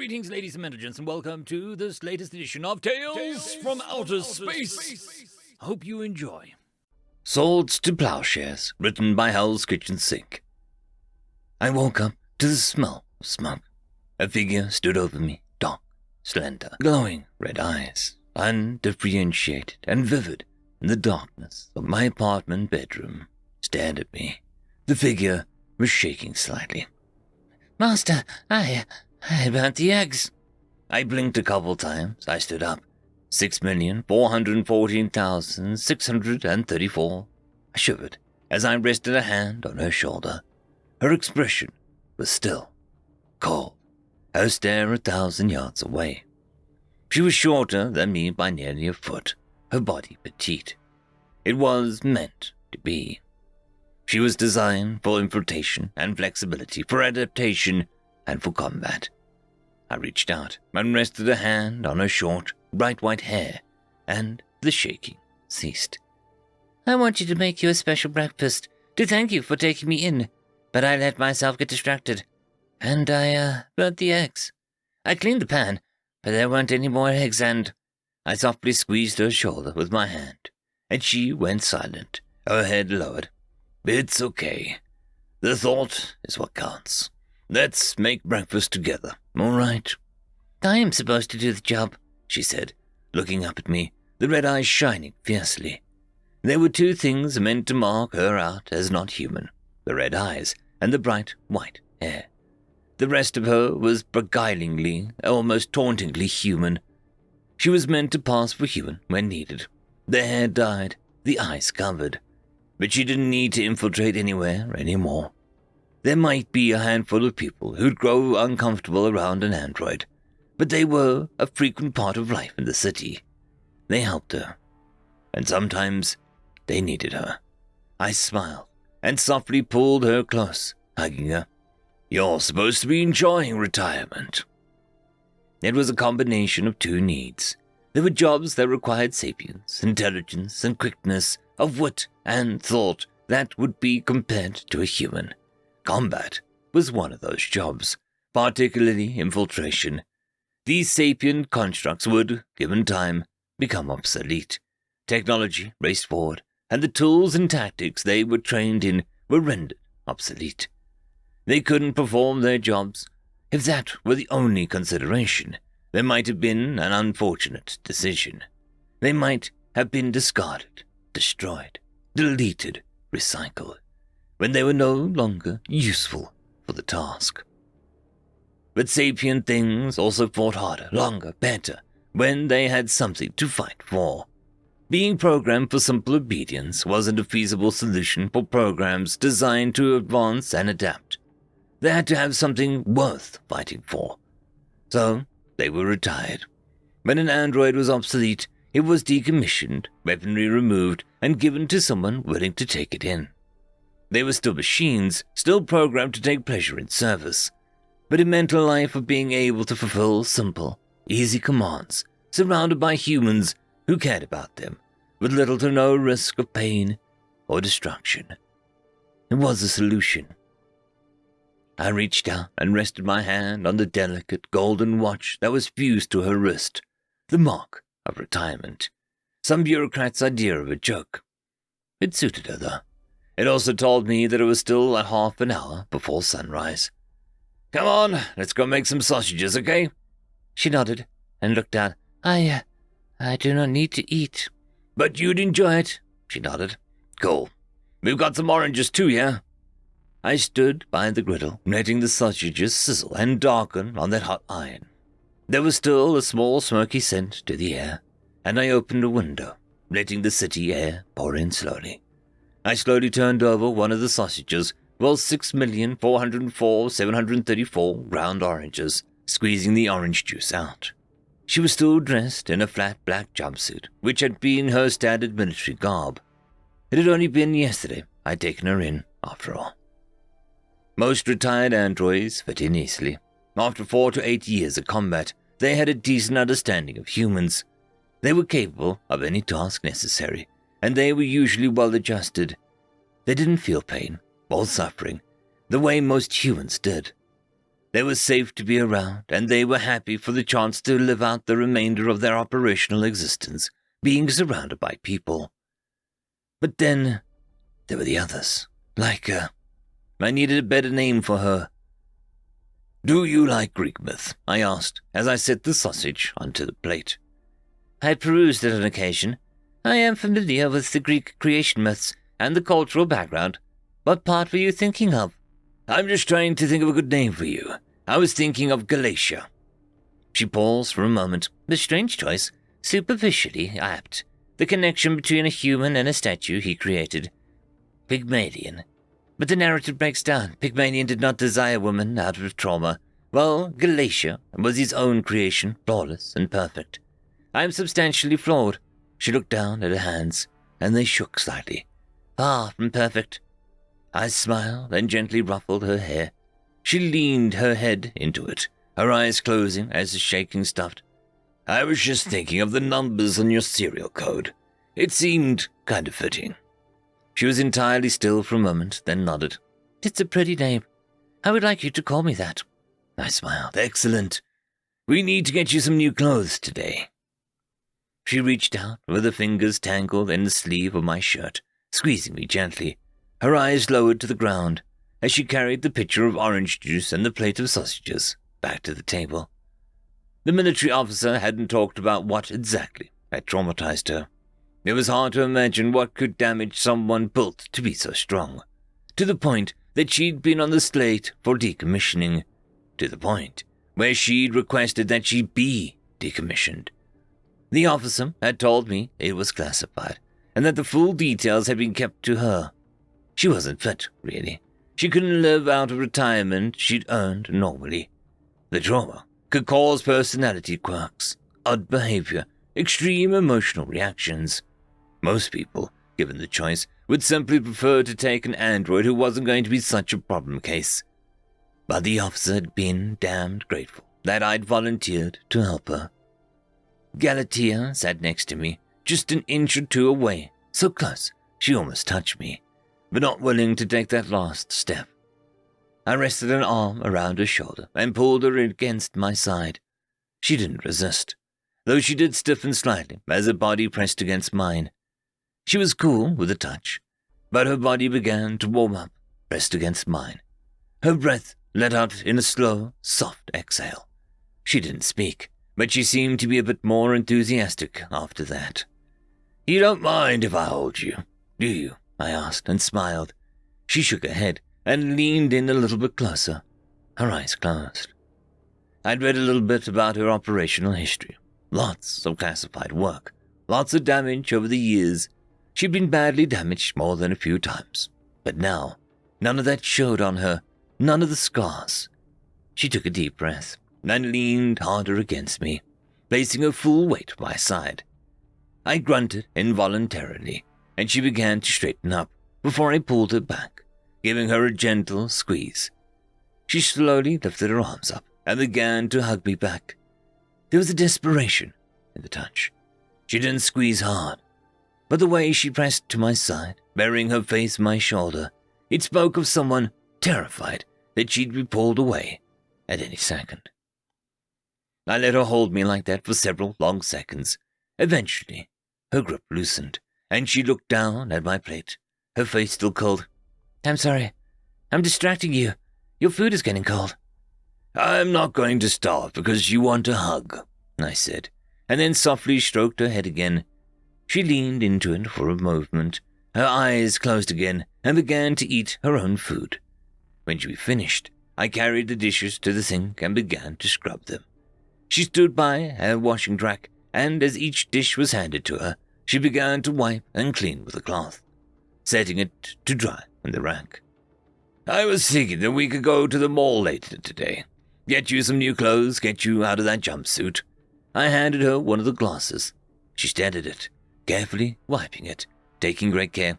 Greetings, ladies and gentlemen, and welcome to this latest edition of Tales from Outer Space. Hope you enjoy. Swords to Plowshares, written by Hell's Kitchen Sink. I woke up to the smell of smoke. A figure stood over me, dark, slender, glowing red eyes, undifferentiated and vivid in the darkness of my apartment bedroom, stared at me. The figure was shaking slightly. Master, I burnt the eggs. I blinked a couple times. I stood up. 6,414,634. I shivered as I rested a hand on her shoulder. Her expression was still, cold, her stare 1,000 yards away. She was shorter than me by nearly a foot, her body petite. It was meant to be. She was designed for infiltration and flexibility, for adaptation and for combat. I reached out and rested a hand on her short, bright white hair, and the shaking ceased. I want you to make you a special breakfast to thank you for taking me in, but I let myself get distracted, and I burnt the eggs. I cleaned the pan, but there weren't any more eggs, and I softly squeezed her shoulder with my hand, and she went silent, her head lowered. It's okay. The thought is what counts. Let's make breakfast together, all right? I am supposed to do the job, she said, looking up at me, the red eyes shining fiercely. There were two things meant to mark her out as not human, the red eyes and the bright white hair. The rest of her was beguilingly, almost tauntingly human. She was meant to pass for human when needed. The hair dyed, the eyes covered. But she didn't need to infiltrate anywhere anymore. There might be a handful of people who'd grow uncomfortable around an android, but they were a frequent part of life in the city. They helped her, and sometimes they needed her. I smiled and softly pulled her close, hugging her. You're supposed to be enjoying retirement. It was a combination of two needs. There were jobs that required sapience, intelligence, and quickness of wit and thought that would be compared to a human. Combat was one of those jobs, particularly infiltration. These sapient constructs would, given time, become obsolete. Technology raced forward, and the tools and tactics they were trained in were rendered obsolete. They couldn't perform their jobs. If that were the only consideration, there might have been an unfortunate decision. They might have been discarded, destroyed, deleted, recycled, when they were no longer useful for the task. But sapient things also fought harder, longer, better, when they had something to fight for. Being programmed for simple obedience wasn't a feasible solution for programs designed to advance and adapt. They had to have something worth fighting for. So they were retired. When an android was obsolete, it was decommissioned, weaponry removed, and given to someone willing to take it in. They were still machines, still programmed to take pleasure in service, but it meant a life of being able to fulfill simple, easy commands, surrounded by humans who cared about them, with little to no risk of pain or destruction. It was a solution. I reached out and rested my hand on the delicate golden watch that was fused to her wrist, the mark of retirement. Some bureaucrat's idea of a joke. It suited her, though. It also told me that it was still a half an hour before sunrise. Come on, let's go make some sausages, okay? She nodded and looked down. I do not need to eat. But you'd enjoy it, she nodded. Cool. We've got some oranges too, yeah? I stood by the griddle, letting the sausages sizzle and darken on that hot iron. There was still a small smoky scent to the air, and I opened a window, letting the city air pour in slowly. I slowly turned over one of the sausages, while 6,404,734 round oranges, squeezing the orange juice out. She was still dressed in a flat black jumpsuit, which had been her standard military garb. It had only been yesterday I'd taken her in, after all. Most retired androids fit in easily. After 4 to 8 years of combat, they had a decent understanding of humans. They were capable of any task necessary, and they were usually well-adjusted. They didn't feel pain or suffering the way most humans did. They were safe to be around, and they were happy for the chance to live out the remainder of their operational existence, being surrounded by people. But then, there were the others. Like her. I needed a better name for her. "Do you like Greek myth?" I asked, as I set the sausage onto the plate. I perused it on occasion. I am familiar with the Greek creation myths and the cultural background. What part were you thinking of? "I'm just trying to think of a good name for you. I was thinking of Galatia." She paused for a moment. A strange choice, superficially apt. The connection between a human and a statue he created. Pygmalion. But the narrative breaks down. Pygmalion did not desire woman out of trauma. Well, Galatia was his own creation, flawless and perfect. I am substantially flawed. She looked down at her hands, and they shook slightly. Far from perfect. I smiled and gently ruffled her hair. She leaned her head into it, her eyes closing as the shaking stopped. "I was just thinking of the numbers on your serial code. It seemed kind of fitting." She was entirely still for a moment, then nodded. "It's a pretty name. I would like you to call me that." I smiled. "Excellent. We need to get you some new clothes today." She reached out with her fingers tangled in the sleeve of my shirt, squeezing me gently, her eyes lowered to the ground as she carried the pitcher of orange juice and the plate of sausages back to the table. The military officer hadn't talked about what exactly had traumatized her. It was hard to imagine what could damage someone built to be so strong, to the point that she'd been on the slate for decommissioning, to the point where she'd requested that she be decommissioned. The officer had told me it was classified, and that the full details had been kept to her. She wasn't fit, really. She couldn't live out of retirement she'd earned normally. The trauma could cause personality quirks, odd behavior, extreme emotional reactions. Most people, given the choice, would simply prefer to take an android who wasn't going to be such a problem case. But the officer had been damned grateful that I'd volunteered to help her. Galatea sat next to me, just an inch or two away, so close she almost touched me, but not willing to take that last step. I rested an arm around her shoulder and pulled her against my side. She didn't resist, though she did stiffen slightly as her body pressed against mine. She was cool with a touch, but her body began to warm up, pressed against mine. Her breath let out in a slow, soft exhale. She didn't speak, but she seemed to be a bit more enthusiastic after that. "You don't mind if I hold you, do you?" I asked and smiled. She shook her head and leaned in a little bit closer, her eyes closed. I'd read a little bit about her operational history. Lots of classified work, lots of damage over the years. She'd been badly damaged more than a few times, but now, none of that showed on her, none of the scars. She took a deep breath and leaned harder against me, placing her full weight at my side. I grunted involuntarily, and she began to straighten up before I pulled her back, giving her a gentle squeeze. She slowly lifted her arms up and began to hug me back. There was a desperation in the touch. She didn't squeeze hard, but the way she pressed to my side, burying her face on my shoulder, it spoke of someone terrified that she'd be pulled away at any second. I let her hold me like that for several long seconds. Eventually, her grip loosened, and she looked down at my plate, her face still cold. "I'm sorry. I'm distracting you. Your food is getting cold." "I'm not going to starve because you want a hug," I said, and then softly stroked her head again. She leaned into it for a moment, her eyes closed again, and began to eat her own food. When she finished, I carried the dishes to the sink and began to scrub them. She stood by her washing rack, and as each dish was handed to her, she began to wipe and clean with a cloth, setting it to dry in the rack. "I was thinking that we could go to the mall later today. Get you some new clothes, get you out of that jumpsuit." I handed her one of the glasses. She stared at it, carefully wiping it, taking great care.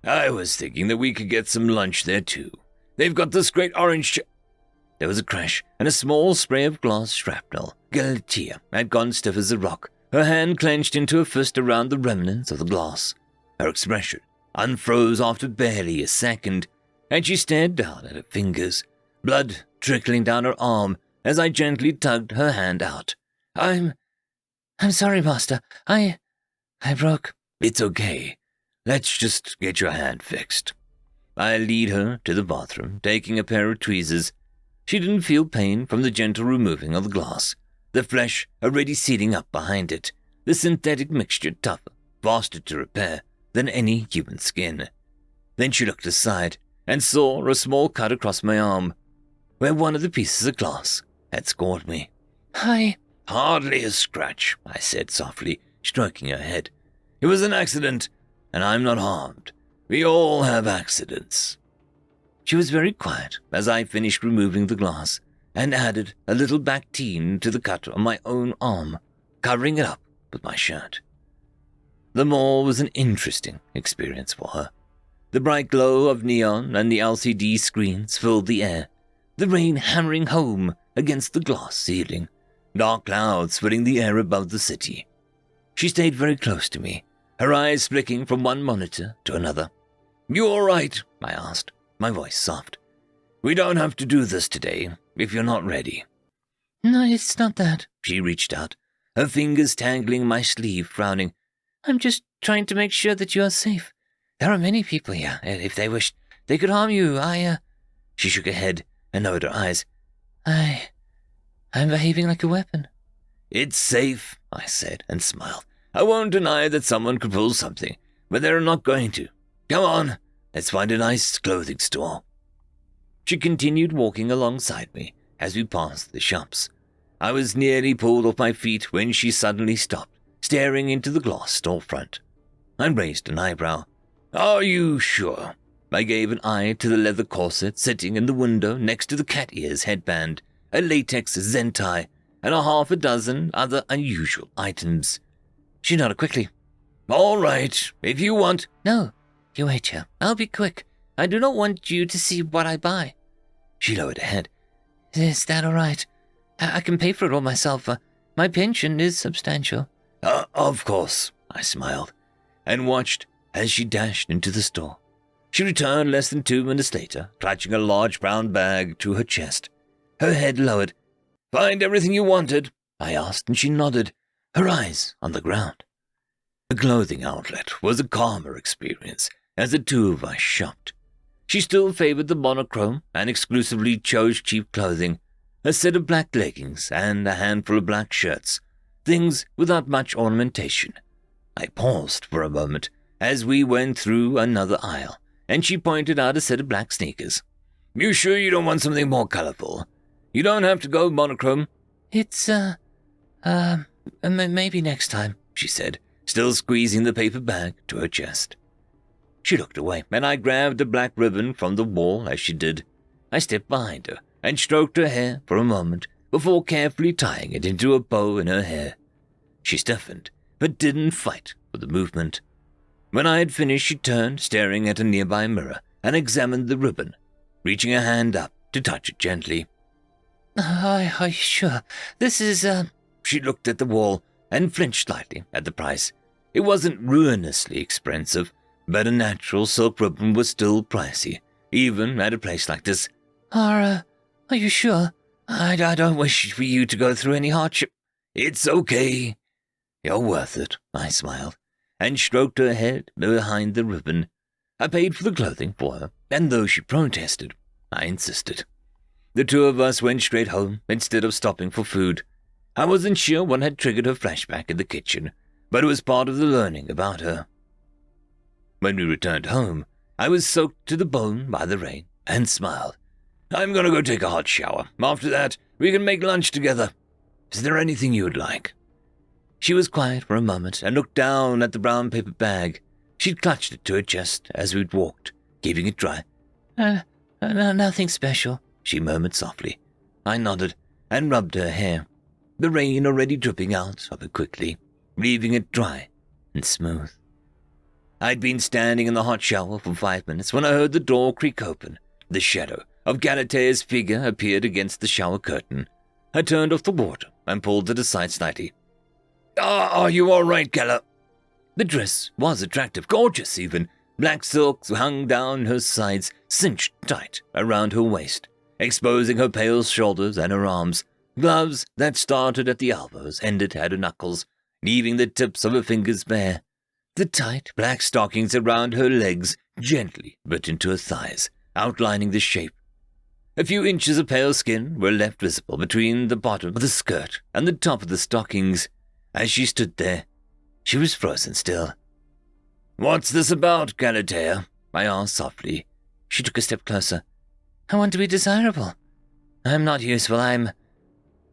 "I was thinking that we could get some lunch there too. They've got this great orange There was a crash and a small spray of glass shrapnel. Galatea had gone stiff as a rock, her hand clenched into a fist around the remnants of the glass. Her expression unfroze after barely a second, and she stared down at her fingers, blood trickling down her arm as I gently tugged her hand out. I'm sorry, Master. I broke. It's okay. Let's just get your hand fixed. I lead her to the bathroom, taking a pair of tweezers. She didn't feel pain from the gentle removing of the glass, the flesh already sealing up behind it, the synthetic mixture tougher, faster to repair than any human skin. Then she looked aside and saw a small cut across my arm, where one of the pieces of glass had scored me. Hardly a scratch, I said softly, stroking her head. It was an accident, and I'm not harmed. We all have accidents. She was very quiet as I finished removing the glass and added a little Bactine to the cut on my own arm, covering it up with my shirt. The mall was an interesting experience for her. The bright glow of neon and the LCD screens filled the air, the rain hammering home against the glass ceiling, dark clouds filling the air above the city. She stayed very close to me, her eyes flicking from one monitor to another. You all right? I asked, my voice soft. We don't have to do this today, if you're not ready. No, it's not that. She reached out, her fingers tangling my sleeve, frowning. I'm just trying to make sure that you are safe. There are many people here. If they wished, they could harm you. She shook her head and lowered her eyes. I'm behaving like a weapon. It's safe, I said and smiled. I won't deny that someone could pull something, but they're not going to. Come on, let's find a nice clothing store. She continued walking alongside me as we passed the shops. I was nearly pulled off my feet when she suddenly stopped, staring into the glass storefront. I raised an eyebrow. Are you sure? I gave an eye to the leather corset sitting in the window next to the cat ears headband, a latex zentai, and a half a dozen other unusual items. She nodded quickly. All right, if you want... No, you wait here. I'll be quick. I do not want you to see what I buy. She lowered her head. Is that all right? I can pay for it all myself. My pension is substantial. Of course, I smiled, and watched as she dashed into the store. She returned less than 2 minutes later, clutching a large brown bag to her chest, her head lowered. Find everything you wanted? I asked, and she nodded, her eyes on the ground. The clothing outlet was a calmer experience as the two of us shopped. She still favored the monochrome and exclusively chose cheap clothing, a set of black leggings and a handful of black shirts, things without much ornamentation. I paused for a moment as we went through another aisle, and she pointed out a set of black sneakers. You sure you don't want something more colorful? You don't have to go monochrome. It's, maybe next time, she said, still squeezing the paper bag to her chest. She looked away, and I grabbed a black ribbon from the wall as she did. I stepped behind her and stroked her hair for a moment before carefully tying it into a bow in her hair. She stiffened, but didn't fight with the movement. When I had finished, she turned, staring at a nearby mirror, and examined the ribbon, reaching a hand up to touch it gently. Are you sure? This is, She looked at the wall and flinched slightly at the price. It wasn't ruinously expensive, but a natural silk ribbon was still pricey, even at a place like this. Are you sure? I don't wish for you to go through any hardship. It's okay. You're worth it, I smiled, and stroked her head behind the ribbon. I paid for the clothing for her, and though she protested, I insisted. The two of us went straight home instead of stopping for food. I wasn't sure what had triggered her flashback in the kitchen, but it was part of the learning about her. When we returned home, I was soaked to the bone by the rain and smiled. I'm going to go take a hot shower. After that, we can make lunch together. Is there anything you would like? She was quiet for a moment and looked down at the brown paper bag. She'd clutched it to her chest as we'd walked, keeping it dry. Nothing special, she murmured softly. I nodded and rubbed her hair, the rain already dripping out of it quickly, leaving it dry and smooth. I'd been standing in the hot shower for 5 minutes when I heard the door creak open. The shadow of Galatea's figure appeared against the shower curtain. I turned off the water and pulled it aside slightly. Are you all right, Gala? The dress was attractive, gorgeous even. Black silks hung down her sides, cinched tight around her waist, exposing her pale shoulders and her arms. Gloves that started at the elbows ended at her knuckles, leaving the tips of her fingers bare. The tight black stockings around her legs gently bit into her thighs, outlining the shape. A few inches of pale skin were left visible between the bottom of the skirt and the top of the stockings. As she stood there, she was frozen still. "What's this about, Galatea?" I asked softly. She took a step closer. "I want to be desirable. I'm not useful. I'm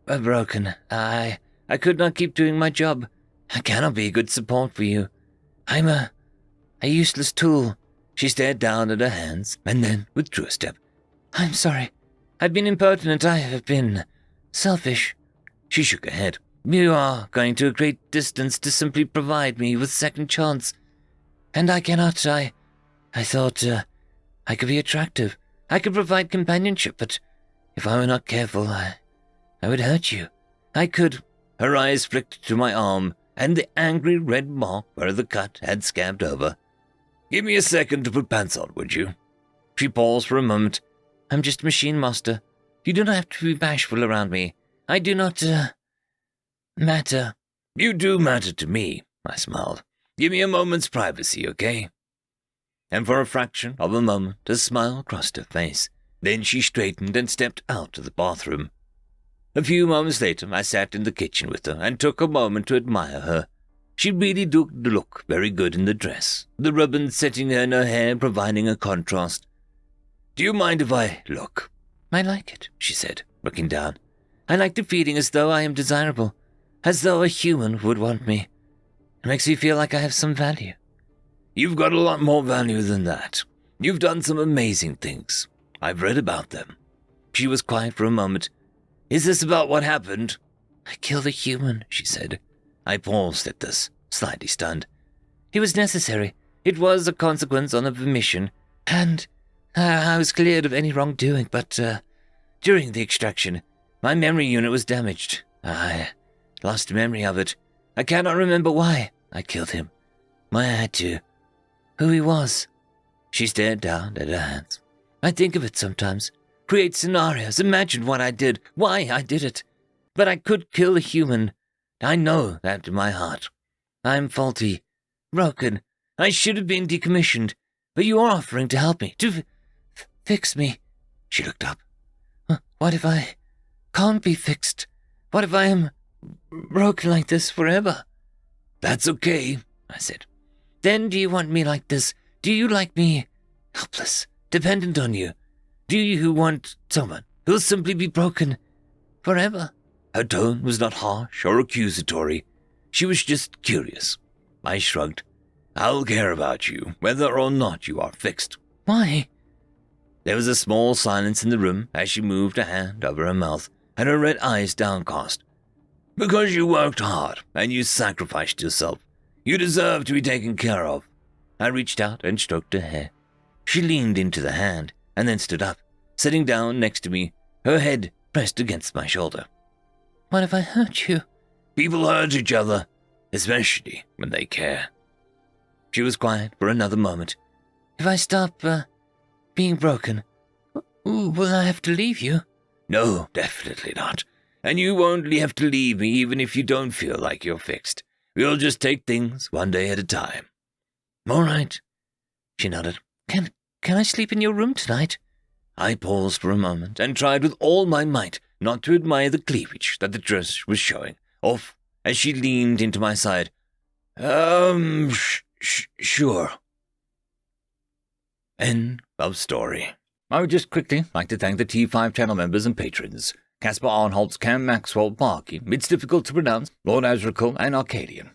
broken. I could not keep doing my job. I cannot be a good support for you. I'm a useless tool." She stared down at her hands and then withdrew a step. "I'm sorry. I've been impertinent. I have been selfish." She shook her head. "You are going to a great distance to simply provide me with second chance. And I cannot. I thought I could be attractive. I could provide companionship, but if I were not careful, I would hurt you. I could." Her eyes flicked to my arm and the angry red mark where the cut had scabbed over. "Give me a second to put pants on, would you?" She paused for a moment. "I'm just a machine master. You do not have to be bashful around me. I do not, matter." "You do matter to me," I smiled. "Give me a moment's privacy, okay?" And for a fraction of a moment, a smile crossed her face. Then she straightened and stepped out of the bathroom. A few moments later, I sat in the kitchen with her and took a moment to admire her. She really did look very good in the dress, the ribbon setting in her hair providing a contrast. "Do you mind if I look?" "I like it," she said, looking down. "I like the feeling as though I am desirable, as though a human would want me. It makes me feel like I have some value." "You've got a lot more value than that. You've done some amazing things. I've read about them." She was quiet for a moment. "Is this about what happened?" "I killed a human," she said. I paused at this, slightly stunned. "It was necessary. It was a consequence of the mission, and I was cleared of any wrongdoing, but during the extraction, my memory unit was damaged. I lost memory of it. I cannot remember why I killed him. Why I had to. Who he was." She stared down at her hands. "I think of it sometimes. Create scenarios. Imagine what I did, why I did it. But I could kill a human. I know that in my heart. I'm faulty, broken. I should have been decommissioned, but you are offering to help me, to fix me." She looked up. "What if I can't be fixed? What if I am broken like this forever?" "That's okay," I said. "Then do you want me like this? Do you like me helpless, dependent on you? Do you want someone who'll simply be broken forever?" Her tone was not harsh or accusatory. She was just curious. I shrugged. "I'll care about you, whether or not you are fixed." "Why?" There was a small silence in the room as she moved a hand over her mouth and her red eyes downcast. "Because you worked hard and you sacrificed yourself. You deserve to be taken care of." I reached out and stroked her hair. She leaned into the hand and then stood up, sitting down next to me, her head pressed against my shoulder. "What if I hurt you?" "People hurt each other, especially when they care." She was quiet for another moment. "If I stop being broken, will I have to leave you?" "No, definitely not. And you won't have to leave me even if you don't feel like you're fixed. We'll just take things one day at a time." "All right." She nodded. Can I sleep in your room tonight?" I paused for a moment and tried with all my might not to admire the cleavage that the dress was showing off as she leaned into my side. Sure." End of story. I would just quickly like to thank the T5 channel members and patrons. Caspar Arnholtz, Cam Maxwell, Parky, It's Difficult to Pronounce, Lord Azrakul, and Arcadian.